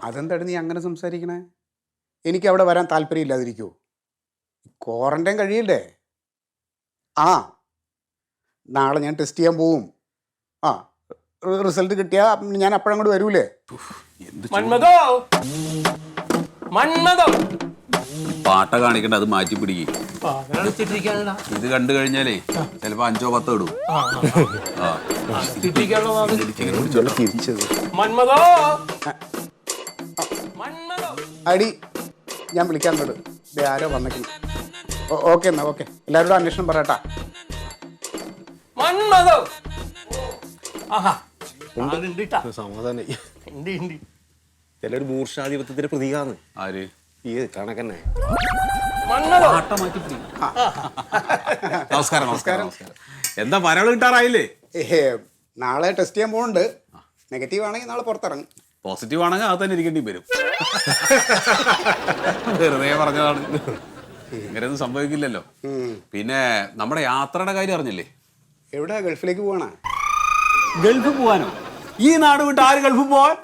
അതെന്താണ് നീ അങ്ങനെ സംസാരിക്കണേ? എനിക്ക് അവിടെ വരാൻ താല്പര്യമില്ലാതിരിക്കുമോ? ക്വാറന്റൈൻ കഴിയില്ലേ? ആ, നാളെ ഞാൻ ടെസ്റ്റ് ചെയ്യാൻ പോവും. ആ, റിസൾട്ട് കിട്ടിയാൽ ഞാൻ അപ്പോഴങ്ങോട്ട് വരൂലേ? മന്മഥോ, മന്മഥോ, പാട്ട കാണിക്കണ്ട, അത് മാറ്റി പിടിക്കും. ഇത് കണ്ടു കഴിഞ്ഞാലേ ചിലപ്പോ 5 10 ഇടും. മന്മഥോ, അടി ഞാൻ വിളിക്കാൻ വിടും. ആരോ വന്നിട്ടുണ്ട്. ഓക്കെ എന്നാ, ഓക്കെ. എല്ലാവരോടും അന്വേഷണം പറയട്ടാ. മന്മഥോ. സമാധാനായി. ചിലൊരു മൂർഷാധിപത്യത്തിന്റെ പ്രതീകാന്ന്. ആര്? ഈ കണക്കന്നെ. പാട്ട മാറ്റി പിടിക്കും. നമസ്കാരം, നമസ്കാരം. എന്താ മരള് കിട്ടാറായില്ലേ? നാളെ ടെസ്റ്റ് ചെയ്യാൻ പോകുന്നുണ്ട്. നെഗറ്റീവ് ആണെങ്കിൽ നാളെ പുറത്തിറങ്ങും. പോസിറ്റീവ് ആണെങ്കിൽ അത് തന്നെ ഇരിക്കേണ്ടി വരും. വെറുതെ പറഞ്ഞതാണ്. ഇങ്ങനെയൊന്നും സംഭവിക്കില്ലല്ലോ. പിന്നെ നമ്മുടെ യാത്രയുടെ കാര്യം അറിഞ്ഞില്ലേ? എവിടെ? ഗൾഫിലേക്ക് പോവാണോ? ഗൾഫ് പോവാനോ? ഈ നാട് വിട്ട് ആര് ഗൾഫിൽ പോവാൻ?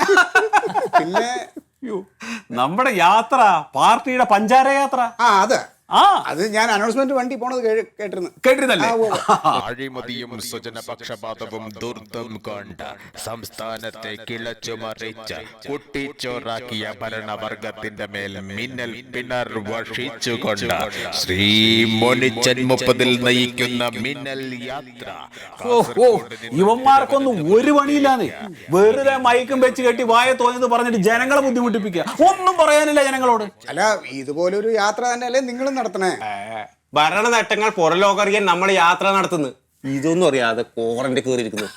പിന്നെ നമ്മുടെ യാത്ര പാർട്ടിയുടെ പഞ്ചാര യാത്ര. അതെ, അത് ഞാൻ അനൗൺസ്മെന്റ് വണ്ടി പോണത് കേട്ടിരുന്നല്ലേ? അഴിമതിയും സ്വജനപക്ഷപാതവും ദുർദം കൊണ്ട് സംസ്ഥാനത്തെ കിളച്ചുമറിച്ച കുട്ടിച്ചോറാക്കിയ ഭരണവർഗത്തിന്റെ മേൽ മിന്നൽ പിണർ വർഷിച്ചുകൊണ്ട് ശ്രീ മോനിച്ചൻ 30 നയിക്കുന്ന മിന്നൽ യാത്ര. ഇവന്മാർക്കൊന്നും ഒരു പണിയില്ലാന്ന്. വെറുതെ മയക്കും വെച്ച് കെട്ടി വായ തോന്നിയത് പറഞ്ഞിട്ട് ജനങ്ങളെ ബുദ്ധിമുട്ടിപ്പിക്കുക. ഒന്നും പറയാനില്ല ജനങ്ങളോട്. അല്ല, ഇതുപോലൊരു യാത്ര തന്നെയല്ലേ നിങ്ങളും നടത്തണേ? ഭരണ നേട്ടങ്ങൾ പുറലോകറിയാൻ നമ്മൾ യാത്ര നടത്തുന്നു. ഇതൊന്നും അറിയാതെ കോറന്റ് കയറിയിരിക്കുന്നു.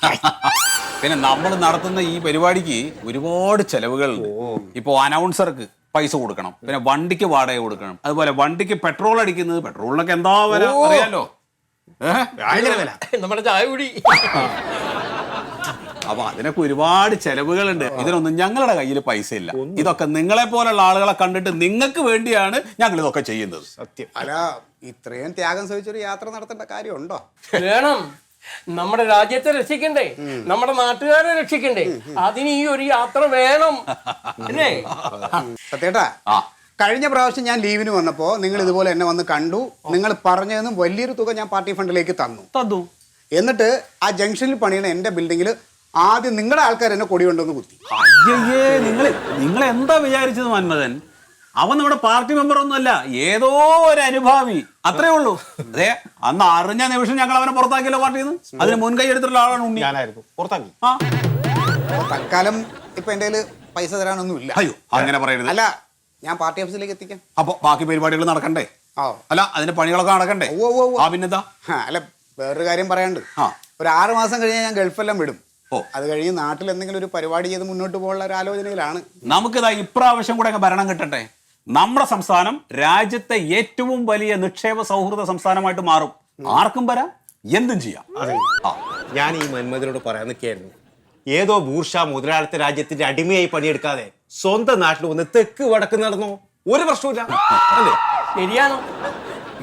പിന്നെ നമ്മൾ നടത്തുന്ന ഈ പരിപാടിക്ക് ഒരുപാട് ചെലവുകളുണ്ട്. ഇപ്പൊ അനൗൺസർക്ക് പൈസ കൊടുക്കണം, പിന്നെ വണ്ടിക്ക് വാടക കൊടുക്കണം, അതുപോലെ വണ്ടിക്ക് പെട്രോൾ അടിക്കുന്നത്. പെട്രോളിനൊക്കെ എന്താ വില അറിയാലോ? നമ്മുടെ ചായ കുടി. അപ്പൊ അതിനൊക്കെ ഒരുപാട് ചെലവുകളുണ്ട്. ഇതിനൊന്നും ഞങ്ങളുടെ കയ്യിൽ പൈസ ഇല്ല. ഇതൊക്കെ നിങ്ങളെ പോലുള്ള ആളുകളെ കണ്ടിട്ട് നിങ്ങൾക്ക് വേണ്ടിയാണ് ഞങ്ങൾ ഇതൊക്കെ ചെയ്യുന്നത്. സത്യം. അല്ല, ഇത്രയും ത്യാഗം സഹിച്ചൊരു യാത്ര നടത്തേണ്ട കാര്യമുണ്ടോ? വേണം. നമ്മുടെ രാജ്യത്തെ രക്ഷിക്കണ്ടേ, നമ്മുടെ നാട്ടുകാരെ രക്ഷിക്കണ്ടേ, അതിന് ഈ ഒരു യാത്ര വേണം അല്ലേ? സത്യേട്ടാ, കഴിഞ്ഞ പ്രാവശ്യം ഞാൻ ലീവിന് വന്നപ്പോ നിങ്ങൾ ഇതുപോലെ എന്നെ വന്ന് കണ്ടു. നിങ്ങൾ പറഞ്ഞതിനും വലിയൊരു തുക ഞാൻ പാർട്ടി ഫണ്ടിലേക്ക് തന്നു. എന്നിട്ട് ആ ജംഗ്ഷനിൽ പണിയണ എന്റെ ബിൽഡിങ്ങിൽ ആദ്യം നിങ്ങളുടെ ആൾക്കാർ എന്നെ കൊടി കൊണ്ടുവന്ന് കുത്തി. അയ്യേ, നിങ്ങൾ എന്താ വിചാരിച്ചത് മന്മഥൻ? അവൻ നമ്മുടെ പാർട്ടി മെമ്പർ ഒന്നുമല്ല, ഏതോ ഒരു അനുഭാവി, അത്രേ ഉള്ളൂ. അതെ, അന്ന് അറിഞ്ഞ നിമിഷം ഞങ്ങൾ അവനെ പുറത്താക്കിയല്ലോ പാർട്ടിയിൽ നിന്ന്. അതിന് മുൻകൈ എടുത്തിട്ടുള്ള ആളാണ് ഉണ്ണി. ഞാനായിരുന്നു പുറത്താക്കി. തൽക്കാലം ഇപ്പൊ എന്റെ കയ്യിൽ പൈസ തരാനൊന്നും ഇല്ല. അയ്യോ, അങ്ങനെ പറയരുത്. അല്ല, ഞാൻ പാർട്ടി ഓഫീസിലേക്ക് എത്തിക്കാം. അപ്പൊ ബാക്കി പരിപാടികൾ നടക്കണ്ടേ? അല്ല, അതിന്റെ പണികളൊക്കെ നടക്കണ്ടേ? പിന്നെന്താ? അല്ല, വേറൊരു കാര്യം പറയാണ്ട്. ഒരു 6 മാസം കഴിഞ്ഞാൽ ഞാൻ ഗൾഫെല്ലാം വിടും. അത് കഴിഞ്ഞ് നാട്ടിൽ എന്തെങ്കിലും ഒരു പരിപാടി ചെയ്ത് മുന്നോട്ട് പോകാനുള്ള ഒരു ആലോചനയിലാണ്. നമുക്കിതാ ഇപ്രാവശ്യം കൂടെ ഭരണം കിട്ടട്ടെ. നമ്മുടെ സംസ്ഥാനം രാജ്യത്തെ ഏറ്റവും വലിയ നിക്ഷേപ സൗഹൃദ സംസ്ഥാനമായിട്ട് മാറും. ആർക്കും വരാം, എന്തും ചെയ്യാം. ഞാൻ ഈ മന്മഥനോട് പറയാൻ നിൽക്കായിരുന്നു. ഏതോ ബൂർഷ മുതലാളിത്ത രാജ്യത്തിന്റെ അടിമയായി പണിയെടുക്കാതെ സ്വന്തം നാട്ടിൽ വന്ന് തെക്ക് വടക്ക് നടന്നോ, ഒരു പ്രശ്നമില്ല അല്ലേ? ശരിയാണ്.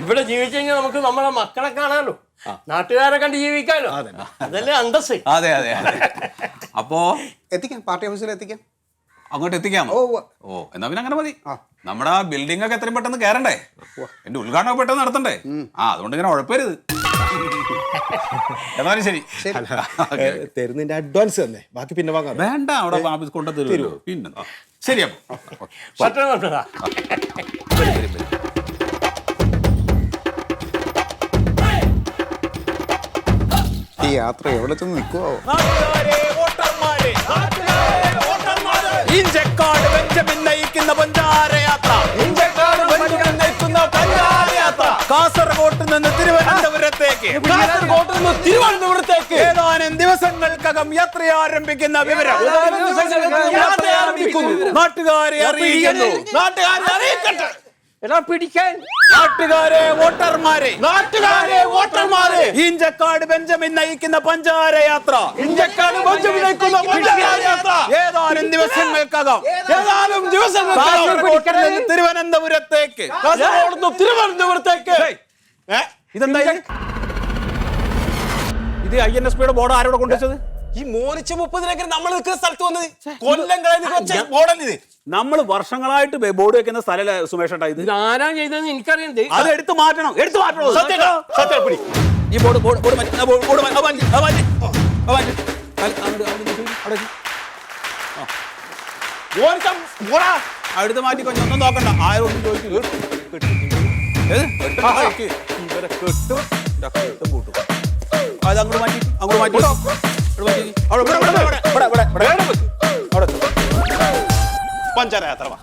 ഇവിടെ ജീവിച്ചു കഴിഞ്ഞാൽ നമുക്ക് നമ്മുടെ മക്കളെ കാണാമല്ലോ, നാട്ടുകാരെ കണ്ട് ജീവിക്കാമല്ലോ. അതല്ലേ അന്തസ്. അതെ അതെ അതെ. അപ്പോ എത്തിക്കാം, പാർട്ടി ഓഫീസിൽ എത്തിക്കാം. അങ്ങോട്ട് എത്തിക്കാം. എന്നാ പിന്നെ അങ്ങനെ മതി. നമ്മുടെ ആ ബിൽഡിംഗ് ഒക്കെ എത്രയും പെട്ടെന്ന് കയറണ്ടേ? എന്റെ ഉദ്ഘാടനം പെട്ടെന്ന് നടത്തണ്ടേ? അതുകൊണ്ട് ഇങ്ങനെ ഉഴപ്പരുത്. എന്നാലും ശരി. തരുന്നതിന്റെ അഡ്വാൻസ് തന്നെ, ബാക്കി പിന്നെ വാങ്ങാം. വേണ്ട, അവിടെ കൊണ്ടു തരുമല്ലോ. പിന്നെ ശരി. അപ്പൊ ഈ യാത്ര എവിടെ ചെന്ന് നിൽക്കുവോ? ഇഞ്ചക്കാട് ബെഞ്ചമിൻ നയിക്കുന്ന പഞ്ചാരയാത്ര. കാസർഗോട്ട് നിന്ന് തിരുവനന്തപുരത്തേക്ക്, കാസർഗോട്ട് നിന്ന് തിരുവനന്തപുരത്തേക്ക് ഏതാനും ദിവസങ്ങൾക്കകം യാത്ര ആരംഭിക്കുന്ന വിവരം നാട്ടുകാരെ അറിയിക്കുന്നു. നാട്ടുകാരെ അറിയിക്കട്ടെ. പിടിക്കാൻ നാട്ടുകാരെ വോട്ടർമാരെ, ഇഞ്ചക്കാട് ബെഞ്ചമിൻ നയിക്കുന്ന പഞ്ചാരയാത്ര. ഇഞ്ചക്കാട് ബെഞ്ചമിൻ നയിക്കുന്ന പഞ്ചാരയാത്ര ഏതാനും ദിവസങ്ങൾക്കകം തിരുവനന്തപുരത്തേക്ക്, തിരുവനന്തപുരത്തേക്ക്. ഇതെന്താ ഇത്? INSPയുടെ ബോർഡ് ആരോടെ കൊണ്ടുവച്ചത്? ഈ മോനിച്ച 30 നമ്മൾ നിൽക്കുന്ന സ്ഥലത്ത് വന്നത് കൊല്ലം കഴിഞ്ഞ ബോർഡല്ലേ ഇത്? നമ്മൾ വർഷങ്ങളായിട്ട് ബോർഡ് വെക്കുന്ന സ്ഥലമല്ല സുമേഷ് ഏട്ടാ ഇത്. ഇത് ആരാ ചെയ്തതെന്ന് എനിക്കറിയണ്ട്. അത് എടുത്തു മാറ്റണം. സത്യം പിടി. ഈ ബോർഡ് മാറ്റി. അടുത്ത് മാറ്റി കൊണ്ടൊന്നും നോക്കണ്ട. ആരും ഒന്നും ചോദിക്കില്ല. അത് അങ്ങോട്ട് മാറ്റി. പഞ്ചാര യാത്ര വാ.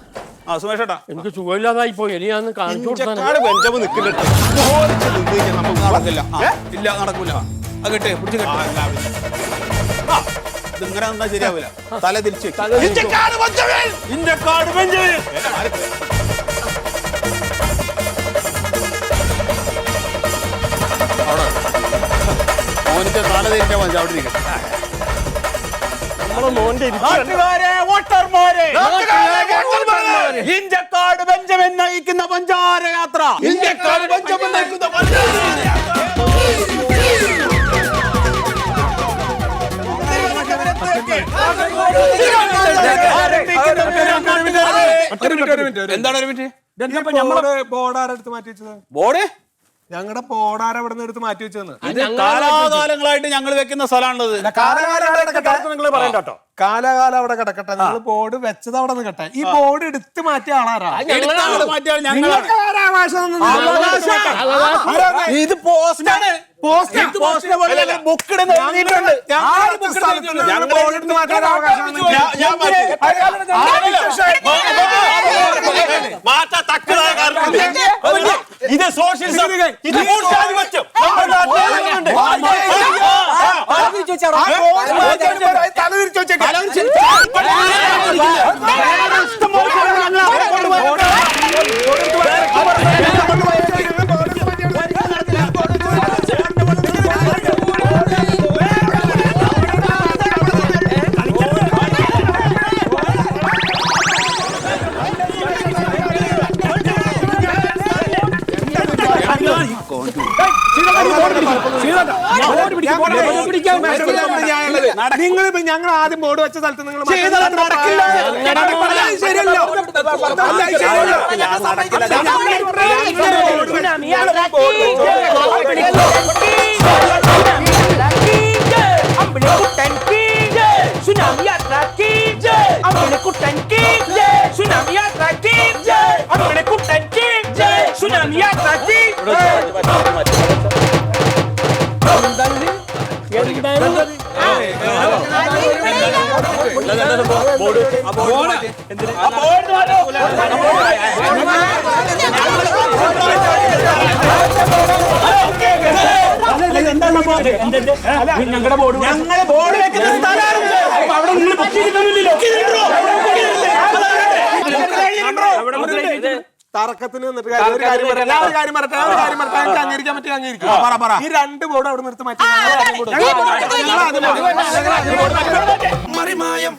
ആ സുമേഷ് ഏട്ടാ എനിക്ക് സുഖമില്ലാതായി പോയി. ഇനി ഞാൻ കാണിച്ചു കൊടുത്താൽ വെഞ്ചവ് നിൽക്കുന്നുണ്ട്. നടക്കില്ല. ഇല്ല നടക്കൂല. അത് കെട്ടേ പിടിച്ച് കെട്ടേ. ഇതിങ്ങനെ നിന്നാ ശരിയാവില്ല. തല തിരിച്ച് ഇഞ്ചക്കാട് പഞ്ചവൻ. ഇന്ത്യക്കാട് ബെഞ്ചമിൻ. മോനിക്ക് തല തിരിച്ചാൽ മതി. അവിടെ ഇരിക്കട്ടെ. നമ്മളെ മോന്റെ നാട്ടുകാരെ, വോട്ടർമാരെ, ഇന്ത്യക്കാട് ബെഞ്ചമിൻ നയിക്കുന്ന പഞ്ചാര യാത്ര. ഇന്ത്യക്കാട് പഞ്ചവൻ നയിക്കുന്ന പഞ്ചാര യാത്ര. എന്താണ് ഒരു മിനിറ്റ്? ബോർഡാരെടുത്ത് മാറ്റി വെച്ചത്? ബോർഡ് ഞങ്ങളുടെ ബോർഡാര ഇവിടെ നിന്ന് എടുത്ത് മാറ്റി വെച്ചതെന്ന്. ഇത് കാലാകാലങ്ങളായിട്ട് ഞങ്ങൾ വെക്കുന്ന സ്ഥലമാണത്. കാലാകാലം അവിടെ കിടക്കട്ടെ. നിങ്ങൾ ബോർഡ് വെച്ചത് അവിടെ നിന്ന് കട്ടെ. ഈ ബോർഡ് എടുത്ത് മാറ്റിയ ആളാരാ? ഇത് പോസ്റ്റാണ്. ബുക്കിടുന്ന ഇത് സോഷ്യലിസം. ഇത് മൂർഖാധിപത്യം. നിങ്ങളിപ്പോ ഞങ്ങൾ ആദ്യം ബോർഡ് വെച്ച സ്ഥലത്ത് നിങ്ങൾ ഞങ്ങളുടെ ബോർഡ് വെക്കുന്ന സ്ഥലമാണ്. അവിടെ നിങ്ങൾ തർക്കത്തിന് നിന്നിട്ട് ഒരു കാര്യം പറയട്ടെ. അംഗീകരിക്കാൻ പറ്റിയ അംഗീകരിക്കും. ഈ രണ്ട് ബോർഡ് അവിടെ നിർത്തി മാറ്റി. മറിമായം